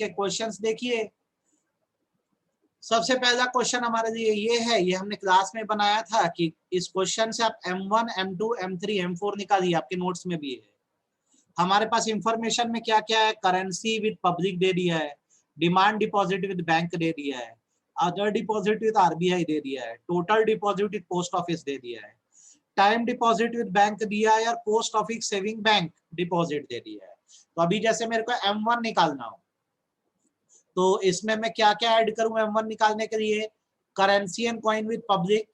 के क्वेश्चंस देखिए। सबसे पहला क्वेश्चन हमारे लिए ये है, ये हमने क्लास में बनाया था कि इस क्वेश्चन से आप M1, M2, M3, M4 निकालिए, आपके नोट्स में भी है। हमारे पास इंफॉर्मेशन में क्या क्या है, करेंसी विद पब्लिक दे दिया है, डिमांड डिपॉजिट विद बैंक दे दिया है, अदर डिपॉजिट विद आरबीआई दे दिया है, total deposit with post office दे दिया है, टाइम डिपॉजिट विद बैंक दिया है और post office saving bank deposit दे दिया है। तो अभी जैसे मेरे को M1 निकालना हो तो इसमें मैं क्या क्या ऐड करूं M1 निकालने के लिए, currency and coin with public,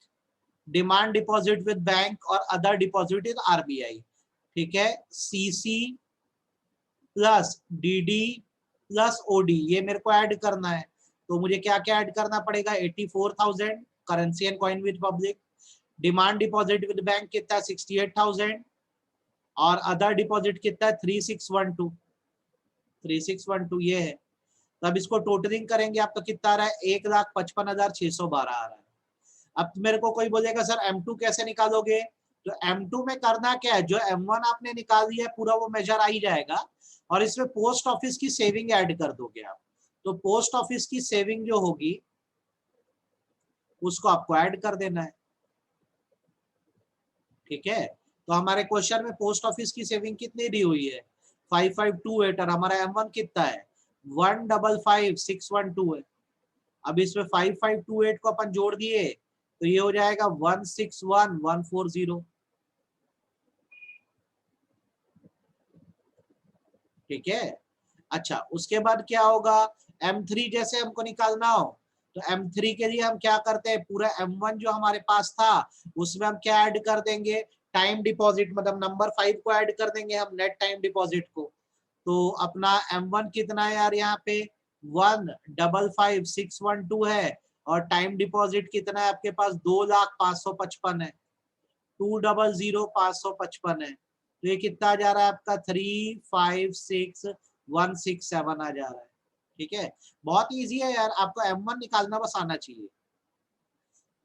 demand deposit with bank और अदर डिपॉजिट विद आरबीआई। ठीक है, CC plus DD plus OD ये मेरे को ऐड करना है। तो मुझे क्या क्या ऐड करना पड़ेगा, 84,000 currency and coin with public, demand deposit with bank कितना है 68,000 और अदर डिपॉजिट कितना है 3612 ये है। तब इसको टोटलिंग करेंगे आपका कितना आ रहा है, 1,55,612 आ रहा है। अब मेरे को कोई बोलेगा सर M2 कैसे निकालोगे, तो M2 में करना क्या है, जो M1 आपने निकाल दिया है पूरा वो मेजर आ ही जाएगा और इसमें पोस्ट ऑफिस की सेविंग ऐड कर दोगे आप। तो पोस्ट ऑफिस की सेविंग जो होगी उसको आपको ऐड कर देना है। ठीक है, तो हमारे क्वेश्चन में पोस्ट ऑफिस की सेविंग कितनी दी हुई है 5528 और हमारा M1 कितना है 155,612 है। अब इसमें 5528 को अपन जोड़ दिए तो ये हो जाएगा 161,140। ठीक है, अच्छा उसके बाद क्या होगा, M3 जैसे हमको निकालना हो तो M3 के लिए हम क्या करते हैं, पूरा M1 जो हमारे पास था उसमें हम क्या ऐड कर देंगे, टाइम डिपॉजिट, मतलब नंबर 5 को ऐड कर देंगे हम नेट टाइम डिपॉजिट को। तो अपना M1 कितना है यार, यहाँ पे 155,612 है और टाइम डिपॉजिट कितना है आपके पास 2,05,555 है, 2,00,555 है। तो ये कितना जा रहा है आपका 356,167 आ जा रहा है। ठीक है, बहुत इजी है यार, आपको M1 निकालना बस आना चाहिए।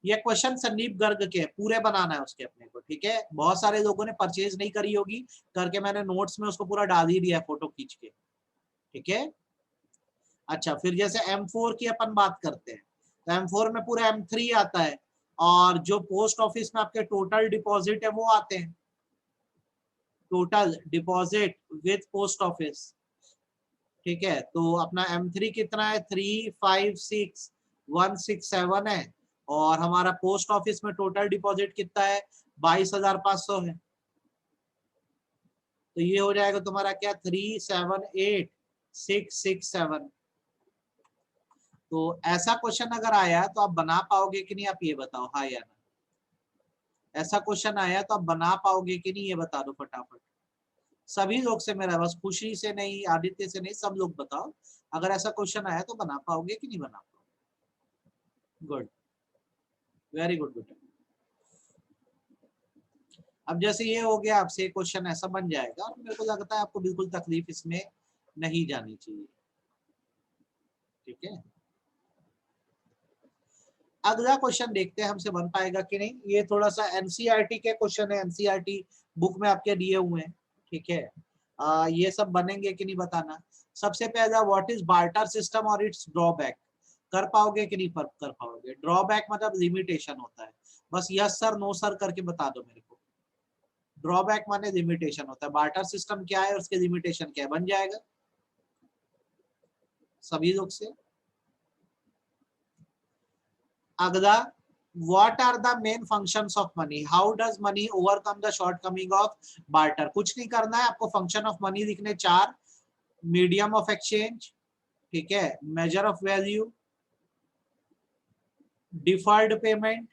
ये क्वेश्चन संदीप गर्ग के पूरे बनाना है उसके अपने को। ठीक है, बहुत सारे लोगों ने परचेज नहीं करी होगी, करके मैंने नोट्स में उसको पूरा डाल ही दिया है फोटो खींच के। ठीक है, अच्छा फिर जैसे M4 की अपन बात करते हैं तो M4 में पूरा M3 आता है और जो पोस्ट ऑफिस में आपके टोटल डिपॉजिट है वो आते हैं, total deposit with post office. ठीक है, तो अपना M3 कितना है 356,167 है और हमारा पोस्ट ऑफिस में टोटल डिपॉजिट कितना है 22,500 है। तो ये हो जाएगा तुम्हारा क्या 378,667। तो ऐसा क्वेश्चन अगर आया तो आप बना पाओगे कि नहीं, आप ये बताओ हाँ या ना। ऐसा क्वेश्चन आया तो आप बना पाओगे कि नहीं, ये बता दो फटाफट। सभी लोग से मेरा, बस खुशी से नहीं, आदित्य से नहीं, सब लोग बताओ अगर ऐसा क्वेश्चन आया तो बना पाओगे कि नहीं बना पाओगे। गुड, वेरी गुड बेटा। अब जैसे ये हो गया, आपसे क्वेश्चन ऐसा बन जाएगा और मेरे को लगता है आपको बिल्कुल तकलीफ इसमें नहीं जानी चाहिए। ठीक है, अगला क्वेश्चन देखते हैं हमसे बन पाएगा कि नहीं। ये थोड़ा सा एनसीईआरटी के क्वेश्चन है, एनसीईआरटी बुक में आपके दिए हुए हैं। ठीक है, ये सब बनेंगे कि नहीं बताना। सबसे पहला, व्हाट इज बार्टर सिस्टम और इट्स ड्रॉबैक, कर पाओगे कि नहीं कर पाओगे। ड्रॉबैक मतलब लिमिटेशन होता है, बस यस सर नो सर करके बता दो मेरे को। ड्रॉबैक माने लिमिटेशन होता है, बार्टर सिस्टम क्या है और उसके लिमिटेशन क्या है, बन जाएगा सभी लोग से। अगला, what are the main functions of money, how does money overcome the shortcoming of barter। कुछ नहीं करना है आपको, फंक्शन ऑफ मनी लिखने 4, मीडियम ऑफ एक्सचेंज, ठीक है, measure of value, deferred payment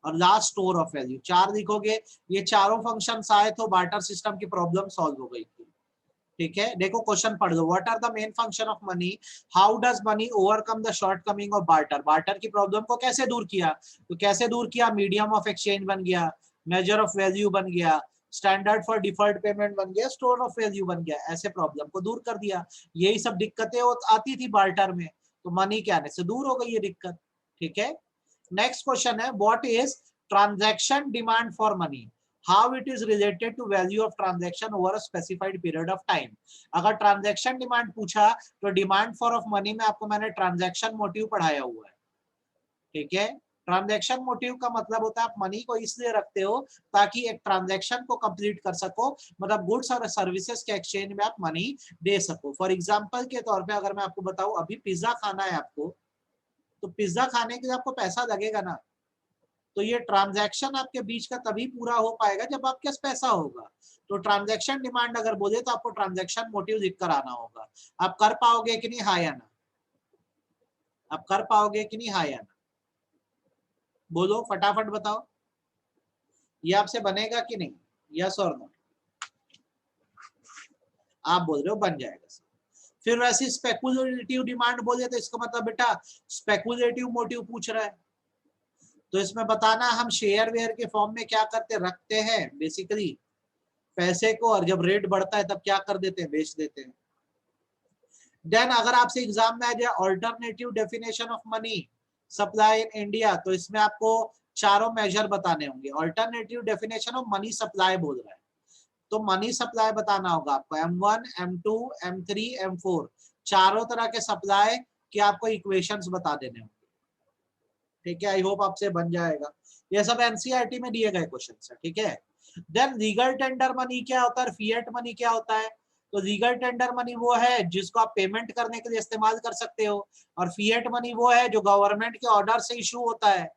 और लास्ट स्टोर ऑफ वैल्यू। 4 लिखोगे, ये चारों फंक्शन आए तो बार्टर सिस्टम की प्रॉब्लम सॉल्व हो गई थी। ठीक है, देखो क्वेश्चन पढ़ लो, what are the main function of money, how does money overcome the shortcoming of barter. Barter की प्रॉब्लम को कैसे दूर किया, तो कैसे दूर किया, मीडियम ऑफ एक्सचेंज बन गया, मेजर ऑफ वैल्यू बन गया, स्टैंडर्ड फॉर डिफर्ड पेमेंट बन गया, स्टोर ऑफ वैल्यू बन गया, ऐसे प्रॉब्लम को दूर कर दिया। यही सब दिक्कतें आती थी बार्टर में, तो मनी के आने से दूर हो गई ये दिक्कत। ठीक है, नेक्स्ट क्वेश्चन है, what is transaction demand for money, how it is related to value of transaction over a specified period of time. अगर ट्रांजैक्शन डिमांड पूछा तो डिमांड फॉर ऑफ मनी में आपको मैंने ट्रांजैक्शन मोटिव पढ़ाया हुआ है, ठीक है। ट्रांजैक्शन मोटिव का मतलब होता है आप मनी को इसलिए रखते हो ताकि एक ट्रांजैक्शन को कंप्लीट कर सको, मतलब गुड्स और सर्विसेज के एक्सचेंज में आप मनी दे सको। फॉर एग्जांपल के तौर पे अगर मैं आपको बताऊं अभी पिज्जा खाना है आपको, तो पिज्जा खाने के लिए आपको पैसा लगेगा ना, तो ये ट्रांजैक्शन आपके बीच का तभी पूरा हो पाएगा जब आपके पास पैसा होगा। तो ट्रांजैक्शन डिमांड अगर बोले तो आपको ट्रांजैक्शन मोटिव लिख कर आना होगा। आप कर पाओगे कि नहीं, हाँ या ना? आप कर पाओगे कि नहीं, हाँ या ना? बोलो फटाफट बताओ, ये आपसे बनेगा कि नहीं, यस और नो? आप बोल रहे हो बन जाएगा सर। फिर वैसे स्पेकुलेटिव डिमांड बोले तो इसका मतलब बेटा स्पेकुलेटिव मोटिव पूछ रहा है, तो इसमें बताना हम शेयर वेयर के फॉर्म में क्या करते रखते हैं बेसिकली पैसे को, और जब रेट बढ़ता है तब क्या कर देते हैं, बेच देते हैं। देन अगर आपसे एग्जाम में आ जाए alternative definition of money supply in India, तो इसमें आपको चारों मेजर बताने होंगे। Alternative definition of money supply बोल रहा है, तो मनी सप्लाई बताना होगा आपको, M1, M2, M3, M4 चारों तरह के सप्लाई के आपको इक्वेशंस बता देने होंगे, ठीक है। आई होप आपसे बन जाएगा, ये सब एनसीईआरटी में दिए गए क्वेश्चन है, ठीक है। देन लीगल टेंडर मनी क्या होता है, फिएट मनी क्या होता है? तो लीगल टेंडर मनी वो है जिसको आप पेमेंट करने के लिए इस्तेमाल कर सकते हो, और फिएट मनी वो है जो गवर्नमेंट के ऑर्डर से इशू होता है,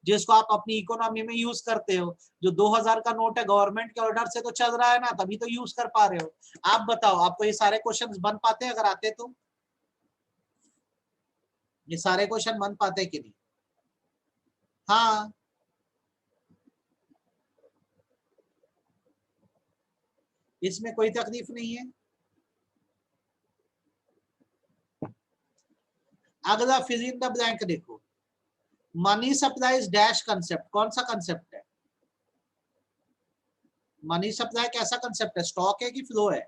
जिसको आप अपनी इकोनॉमी में यूज करते हो। जो 2000 का नोट है गवर्नमेंट के ऑर्डर से तो चल रहा है ना, तभी तो यूज कर पा रहे हो। आप बताओ आपको ये सारे क्वेश्चन बन पाते हैं अगर आते तो? ये सारे क्वेश्चन बन पाते कि नहीं? हाँ, इसमें कोई तकलीफ नहीं है। अगला फिल इन द ब्लैंक देखो, मनी सप्लाई डैश कंसेप्ट, कौन सा कंसेप्ट है? मनी सप्लाई कैसा कंसेप्ट है, स्टॉक है कि फ्लो है?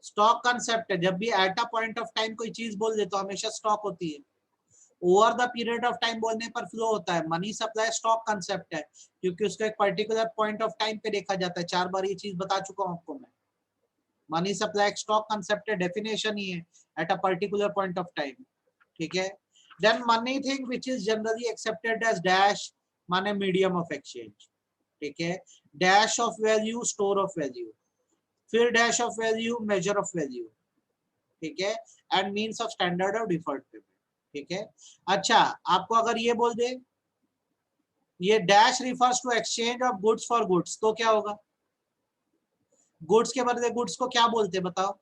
स्टॉक कंसेप्ट है। जब भी at a point of time कोई चीज बोल दे तो हमेशा स्टॉक होती है, over the period of time बोलने पर फ्लो होता है। मनी सप्लाई स्टॉक कंसेप्ट है क्योंकि उसको एक पर्टिकुलर पॉइंट ऑफ टाइम पे देखा जाता है। 4 बार ये चीज बता चुका हूं आपको मैं। मनी सप्लाई स्टॉक कंसेप्ट है, डेफिनेशन ही है, at a particular point of time, ठीक है। Then money thing which is generally accepted as dash माने मीडियम ऑफ एक्सचेंज, ठीक है। Dash of value store of value, फिर dash of value measure of value, ठीक है। And means of standard of deferred payment, ठीक है। अच्छा, आपको अगर ये बोल दे ये dash refers to exchange of goods for goods, तो क्या होगा? गुड्स के बदले गुड्स को क्या बोलते बताओ?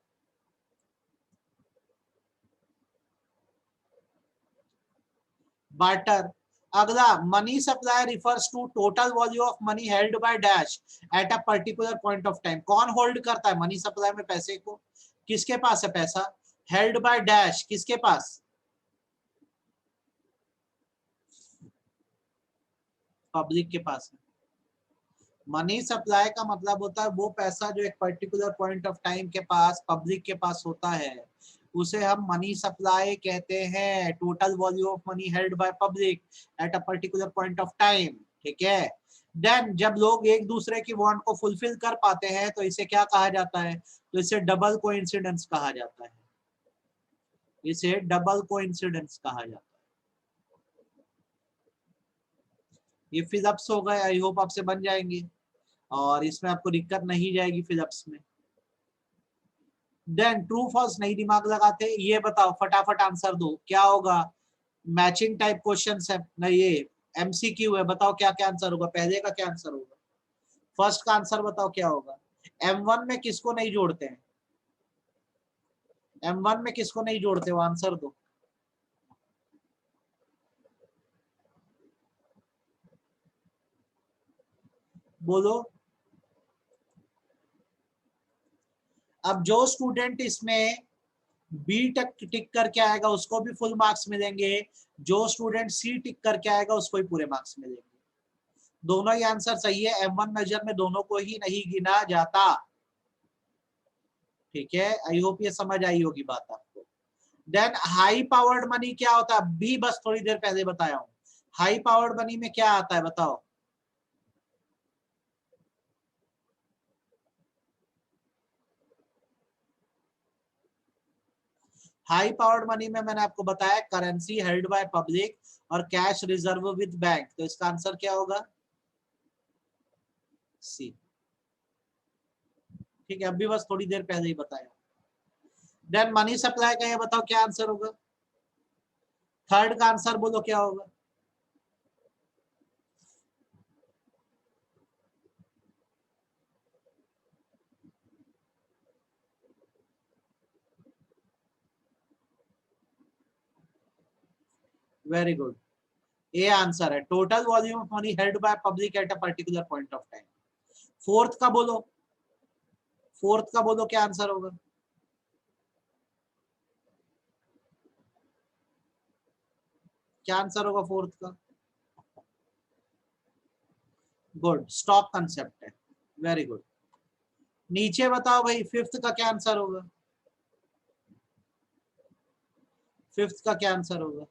बार्टर। अगला, money supply refers to total volume of money held by dash at a particular point of time. कौन होल्ड करता है मनी सप्लाई में पैसे को? किसके पास है पैसा? हेल्ड बाय डैश, किसके पास? पब्लिक के पास है। मनी सप्लाई का मतलब होता है वो पैसा जो एक पर्टिकुलर पॉइंट ऑफ टाइम के पास पब्लिक के पास होता है, उसे हम मनी सप्लाई कहते हैं। Total volume of money held by public at a particular point of time, ठीक है। देन जब लोग एक दूसरे की वांट को फुलफिल कर पाते हैं तो इसे क्या कहा जाता है? तो इसे डबल कोइंसिडेंस कहा जाता है, इसे डबल कोइंसिडेंस कहा जाता है। ये फिलअप्स हो गए, आई होप आपसे बन जाएंगे और इसमें आपको दिक्कत नहीं जाएगी फिलअप्स में। देन ट्रू फॉल्स नहीं दिमाग लगाते, ये बताओ फटाफट आंसर दो क्या होगा? मैचिंग टाइप क्वेश्चन है ना, ये एमसीक्यू है, बताओ क्या क्या आंसर होगा? पहले का क्या आंसर होगा? फर्स्ट का आंसर बताओ क्या होगा? M1 में किसको नहीं जोड़ते हैं? M1 में किसको नहीं जोड़ते हो, आंसर दो। बोलो। अब जो स्टूडेंट इसमें बी तक टिक करके आएगा उसको भी फुल मार्क्स मिलेंगे, जो स्टूडेंट सी टिक करके आएगा उसको ही पूरे मार्क्स मिलेंगे। दोनों ही आंसर सही है, M1 मेजर में दोनों को ही नहीं गिना जाता, ठीक है। आई होप ये समझ आई होगी बात आपको। देन हाई पावर्ड मनी क्या होता है, भी बस थोड़ी देर पहले बताया हूं। हाई पावर्ड मनी में क्या आता है बताओ? हाई पावर्ड मनी में मैंने आपको बताया करेंसी हेल्ड बाय पब्लिक और कैश रिजर्व विद बैंक, तो इसका आंसर क्या होगा? सी। ठीक है, अभी बस थोड़ी देर पहले ही बताया। देन मनी सप्लाई का ये बताओ क्या आंसर होगा? थर्ड का आंसर बोलो क्या होगा? वेरी गुड, ए आंसर है, total volume of money held by public at a particular point of time. Fourth का बोलो, फोर्थ का बोलो क्या आंसर होगा? क्या आंसर होगा फोर्थ का? गुड, स्टॉक कंसेप्ट है, वेरी गुड। नीचे बताओ भाई फिफ्थ का क्या आंसर होगा? फिफ्थ का क्या आंसर होगा?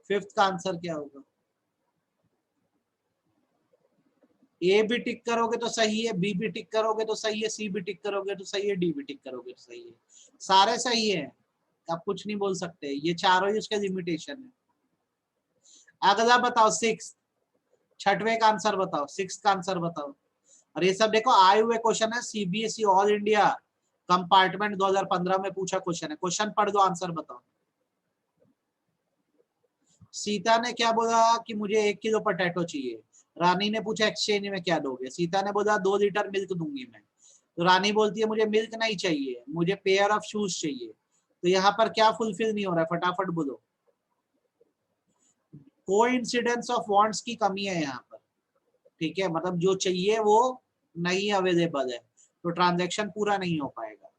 फिफ्थ का आंसर क्या होगा? ए भी टिक करोगे तो सही है, बी भी टिक करोगे तो सही है, सी भी टिक करोगे तो सही है, डी भी टिक करोगे तो सही है, सारे सही है, आप कुछ नहीं बोल सकते, ये चारों ही उसके लिमिटेशन है। अगला बताओ सिक्स, छठवें का आंसर बताओ, सिक्स का आंसर बताओ। और ये सब देखो आए हुए क्वेश्चन है, सीबीएसई ऑल इंडिया कंपार्टमेंट 2015 में पूछा क्वेश्चन है, क्वेश्चन पढ़ दो, आंसर बताओ। सीता ने क्या बोला कि मुझे 1 किलो पोटैटो चाहिए, रानी ने पूछा एक्सचेंज में क्या दोगे, सीता ने बोला 2 लीटर मिल्क दूंगी मैं, तो रानी बोलती है मुझे मिल्क नहीं चाहिए, मुझे पेयर ऑफ शूज चाहिए, तो यहाँ पर क्या फुलफिल नहीं हो रहा है, फटाफट बोलो। कोइंसिडेंस ऑफ वांट्स की कमी है यहाँ पर, ठीक है, मतलब जो चाहिए वो नहीं अवेलेबल है, तो ट्रांजैक्शन पूरा नहीं हो पाएगा।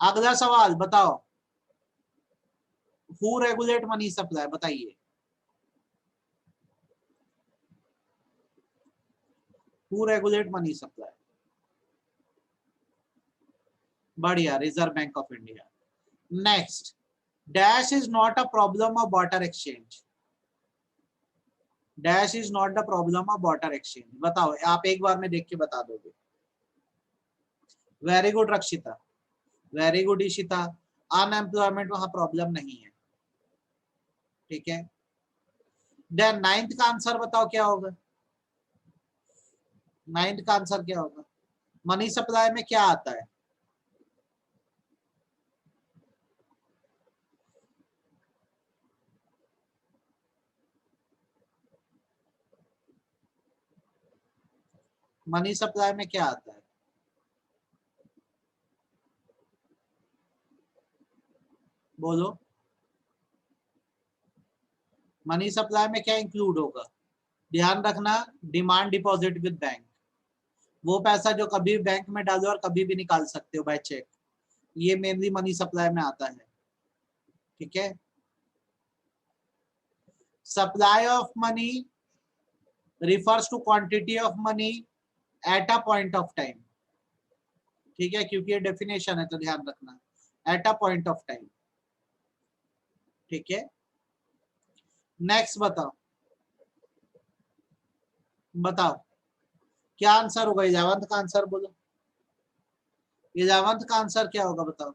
अगला सवाल बताओ, हु रेगुलेट मनी सप्लाई, बताइए। Who regulate money supply? बढ़िया, reserve bank of India. Next, dash is not a problem of barter exchange, dash is not the problem of barter exchange, बताओ, आप एक बार में देख के बता दोगे। Very good Rakshita, very good Ishita, unemployment वहां प्रॉब्लम नहीं है, ठीक है। देन नाइन्थ का आंसर बताओ क्या होगा? नाइन्थ का आंसर क्या होगा? मनी सप्लाई में क्या आता है? मनी सप्लाई में क्या आता है? बोलो, मनी सप्लाई में क्या इंक्लूड होगा? ध्यान रखना, डिमांड डिपॉजिट विद बैंक, वो पैसा जो कभी बैंक में डालो और कभी भी निकाल सकते हो बाय चेक, ये मेनली मनी सप्लाई में आता है, ठीक है। Supply of money refers to quantity of money at a point of time, ठीक है, क्योंकि ये डेफिनेशन है तो ध्यान रखना, at a point of time, ठीक है। नेक्स्ट बताओ, बताओ क्या आंसर होगा, 11th का आंसर बोलो, 11th का आंसर क्या होगा बताओ।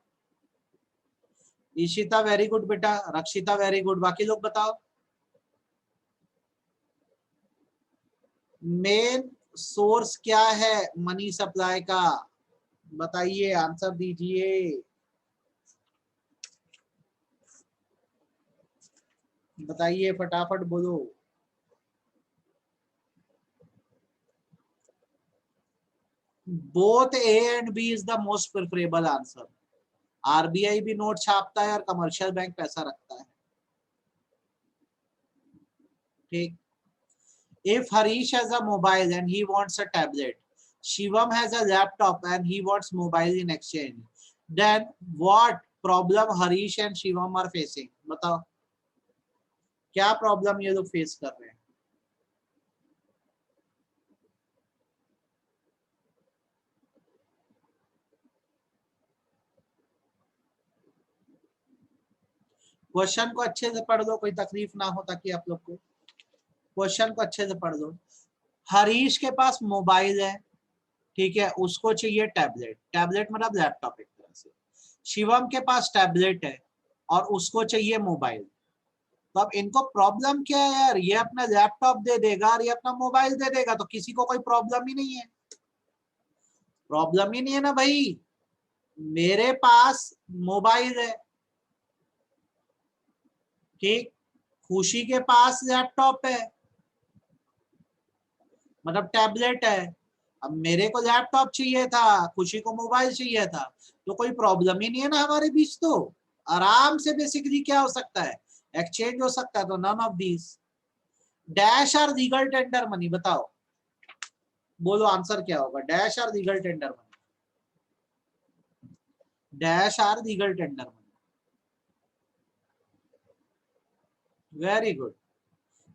ईशिता वेरी गुड बेटा, रक्षिता वेरी गुड, बाकी लोग बताओ। मेन सोर्स क्या है मनी सप्लाई का, बताइए, आंसर दीजिए। बताइए फटाफट बोलो। Both A and B is the most preferable answer. RBI भी नोट छापता है और कमर्शियल बैंक पैसा रखता है, ठीक। If Harish has a mobile and he wants a tablet, Shivam has a laptop and he wants mobile in exchange, then what problem Harish and Shivam are facing? बताओ क्या problem ये लोग face कर रहे हैं? क्वेश्चन को अच्छे से पढ़ लो, कोई तकलीफ ना हो ताकि आप लोग को। क्वेश्चन को अच्छे से पढ़ लो। हरीश के पास मोबाइल है, ठीक है, उसको चाहिए टैबलेट। टैबलेट मतलब लैपटॉप एक तरह से। शिवम के पास टैबलेट है और उसको चाहिए मोबाइल। तो अब इनको प्रॉब्लम क्या है यार, ये अपना लैपटॉप दे देगा और ये अपना मोबाइल दे देगा, तो किसी को कोई प्रॉब्लम ही नहीं है। प्रॉब्लम ही नहीं है ना भाई। मेरे पास मोबाइल है, ठीक, खुशी के पास लैपटॉप है, मतलब टैबलेट है। अब मेरे को लैपटॉप चाहिए था, खुशी को मोबाइल चाहिए था, तो कोई प्रॉब्लम ही नहीं है ना हमारे बीच। तो आराम से बेसिकली क्या हो सकता है, एक्सचेंज हो सकता है। तो none of these. Dash are legal tender money, बताओ, बोलो आंसर क्या होगा। Dash are legal tender money, dash are legal tender money. Very good,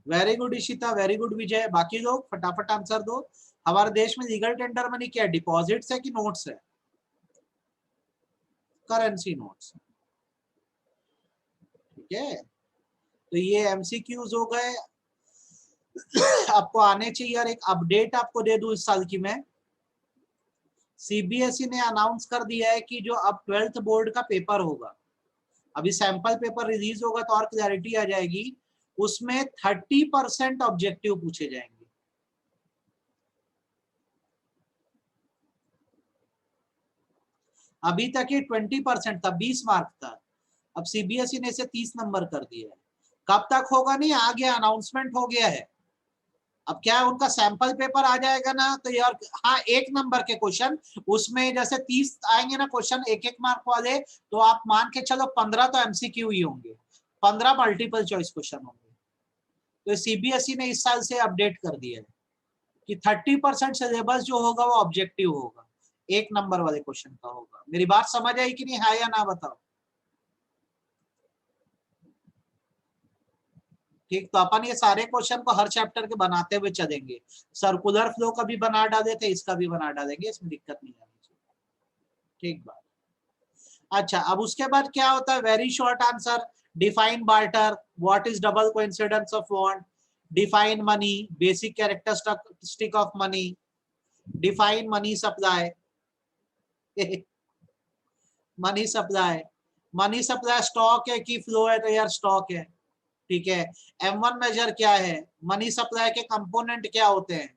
very good Ishita, very good Vijay. बाकी लोग फटाफट आंसर दो। हमारे देश में लीगल टेंडर मनी क्या है, डिपॉजिट्स है कि नोट्स है? करेंसी नोट्स, ठीक है। तो ये एमसीक्यूज हो गए। आपको आने चाहिए। और एक अपडेट आपको दे दूं इस साल की मैं, सीबीएसई ने अनाउंस कर दिया है कि जो अब 12th बोर्ड का पेपर होगा, अभी सैंपल पेपर रिलीज होगा तो और क्लैरिटी आ जाएगी। उसमें 30% ऑब्जेक्टिव पूछे जाएंगे। अभी तक ये 20% था, 20 मार्क था। अब सीबीएसई ने इसे 30 नंबर कर दिया है। कब तक होगा नहीं, आ गया, अनाउंसमेंट हो गया है। अब क्या है, उनका सैंपल पेपर आ जाएगा ना, तो यार हाँ, 1 नंबर के क्वेश्चन उसमें जैसे 30 आएंगे ना क्वेश्चन 1-1 मार्क वाले, तो आप मान के चलो 15 तो एमसीक्यू ही होंगे, 15 मल्टीपल चॉइस क्वेश्चन होंगे। तो सीबीएसई ने इस साल से अपडेट कर दिया है कि 30% सिलेबस जो होगा वो ऑब्जेक्टिव होगा, 1 नंबर वाले क्वेश्चन का होगा। मेरी बात समझ आई कि नहीं, हाँ या ना बताओ। ठीक, तो अपन ये सारे क्वेश्चन को हर चैप्टर के बनाते हुए चलेंगे। सर्कुलर फ्लो का भी बना डाले थे, इसका भी बना डालेंगे, इसमें दिक्कत नहीं आनी चाहिए। ठीक बात। अच्छा, अब उसके बाद क्या होता है, very short answer. Define barter, what is double coincidence of bond, define money, basic characteristic of money, define money supply. Money supply, money supply stock है कि फ्लो है, तो यार स्टॉक है, ठीक है। M1 मेजर क्या है, मनी सप्लाई के कंपोनेंट क्या होते हैं,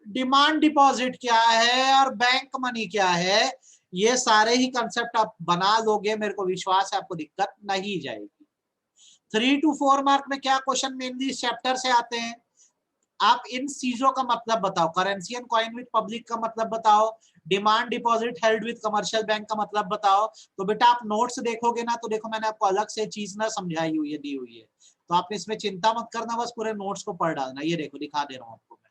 डिमांड डिपॉजिट क्या है और बैंक मनी क्या है। ये सारे ही कंसेप्ट आप बना लोगे, मेरे को विश्वास है आपको दिक्कत नहीं जाएगी। 3 to 4 मार्क में क्या क्वेश्चन मेनली इस चैप्टर से आते हैं, आप इन चीजों का मतलब बताओ। Currency and coin with public का मतलब बताओ, demand deposit held with commercial bank का मतलब बताओ। तो बेटा आप नोट्स देखोगे ना, तो देखो मैंने आपको अलग से चीज ना समझाई हुई है, दी हुई है, तो आप इसमें चिंता मत करना, बस पूरे नोट्स को पढ़ डालना। ये देखो दिखा दे रहा हूँ आपको मैं,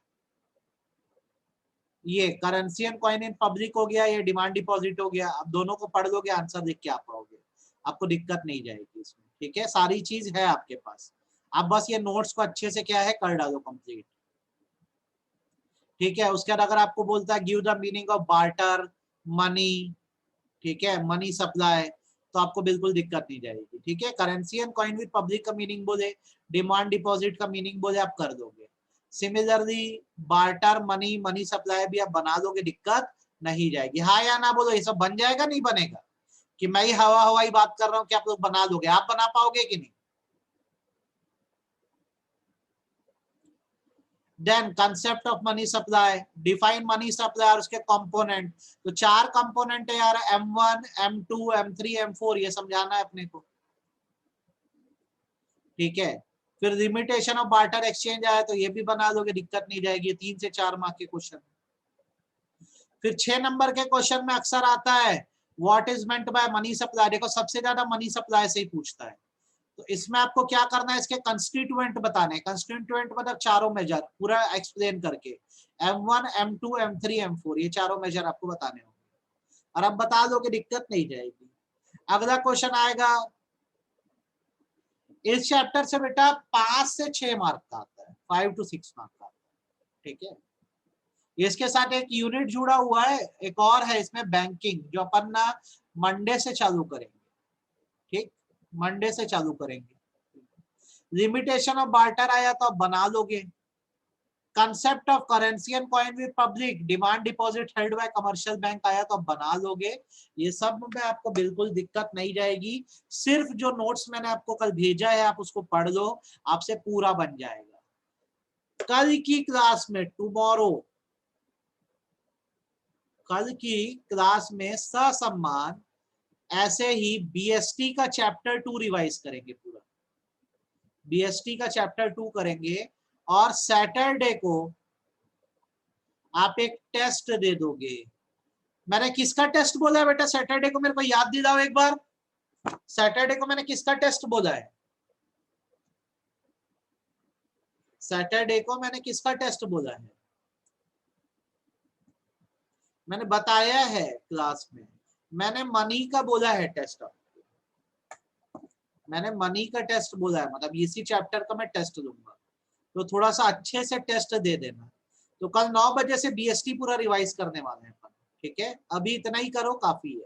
ये currency and coin in public हो गया, ये डिमांड डिपॉजिट हो गया। आप दोनों को पढ़ लोगे, आंसर देख के आप पाओगे, आपको दिक्कत नहीं जाएगी इसमें, ठीक है। सारी चीज है आपके पास, आप बस ये नोट्स को अच्छे से क्या है कर डालो कंप्लीट, ठीक है। उसके बाद अगर आपको बोलता है give the meaning of barter money, ठीक है, मनी सप्लाई, तो आपको बिल्कुल दिक्कत नहीं जाएगी, ठीक है। Currency and coin with public का मीनिंग बोले, डिमांड डिपॉजिट का मीनिंग बोले, आप कर दोगे। Similarly barter money, money supply भी आप बना दोगे, दिक्कत नहीं जाएगी। हाँ या ना बोलो, ये सब बन जाएगा नहीं बनेगा, कि मैं ही हवा हवाई बात कर रहा हूँ कि आप लोग बना दोगे, आप बना पाओगे कि नहीं। Then concept of money supply, define money supply और उसके कंपोनेंट। तो 4 कंपोनेंट है यार, M1 M2 M3 M4, ये समझाना है अपने को, ठीक है। फिर लिमिटेशन ऑफ बार्टर एक्सचेंज आया तो ये भी बना लोगे, दिक्कत नहीं जाएगी। 3 से 4 मार्क के क्वेश्चन। फिर 6 नंबर के क्वेश्चन में अक्सर आता है what is meant by money supply. देखो सबसे ज्यादा मनी सप्लाई से ही पूछता है, तो इसमें आपको क्या करना है, इसके कंस्टिट्यूएंट बताने। कंस्टिट्यूएंट मतलब चारों मेजर पूरा एक्सप्लेन करके, M1 M2 M3 M4, ये चारों मेजर आपको बताने होंगे, और अब बता दो कि दिक्कत नहीं जाएगी। अगला क्वेश्चन आएगा इस चैप्टर से बेटा 5 से 6 मार्क का आता है, 5 to 6 मार्क का आता है, ठीक है। इसके साथ एक यूनिट जुड़ा हुआ है, एक और है इसमें बैंकिंग, जो अपन ना मंडे से चालू करेंगे, ठीक। मंडे से चालू करेंगे। लिमिटेशन ऑफ बार्टर आया तो आप बना लोगे। Concept of currency and coin with public, demand deposit held by commercial bank आया तो आप बना लोगे। ये सब में आपको बिल्कुल दिक्कत नहीं जाएगी। सिर्फ जो नोट्स मैंने आपको कल भेजा है आप उसको पढ़ लो, आपसे पूरा बन जाएगा। कल की क्लास में, टुमारो, कल की क्लास में ससम्मान ऐसे ही बीएसटी का चैप्टर 2 रिवाइज करेंगे। पूरा बीएसटी का चैप्टर 2 करेंगे और सैटरडे को आप एक टेस्ट दे दोगे। मैंने किसका टेस्ट बोला है बेटा सैटरडे को, मेरे को याद दिलाओ एक बार। सैटरडे को मैंने किसका टेस्ट बोला है? सैटरडे को मैंने किसका टेस्ट बोला है? मैंने बताया है क्लास में, मैंने मनी का बोला है टेस्ट। मैंने मनी का टेस्ट बोला है, मतलब इसी चैप्टर का मैं टेस्ट दूंगा, तो थोड़ा सा अच्छे से टेस्ट दे देना। तो कल 9 बजे से बीएसटी पूरा रिवाइज करने वाले हैं। ठीक है, अभी इतना ही करो, काफी है।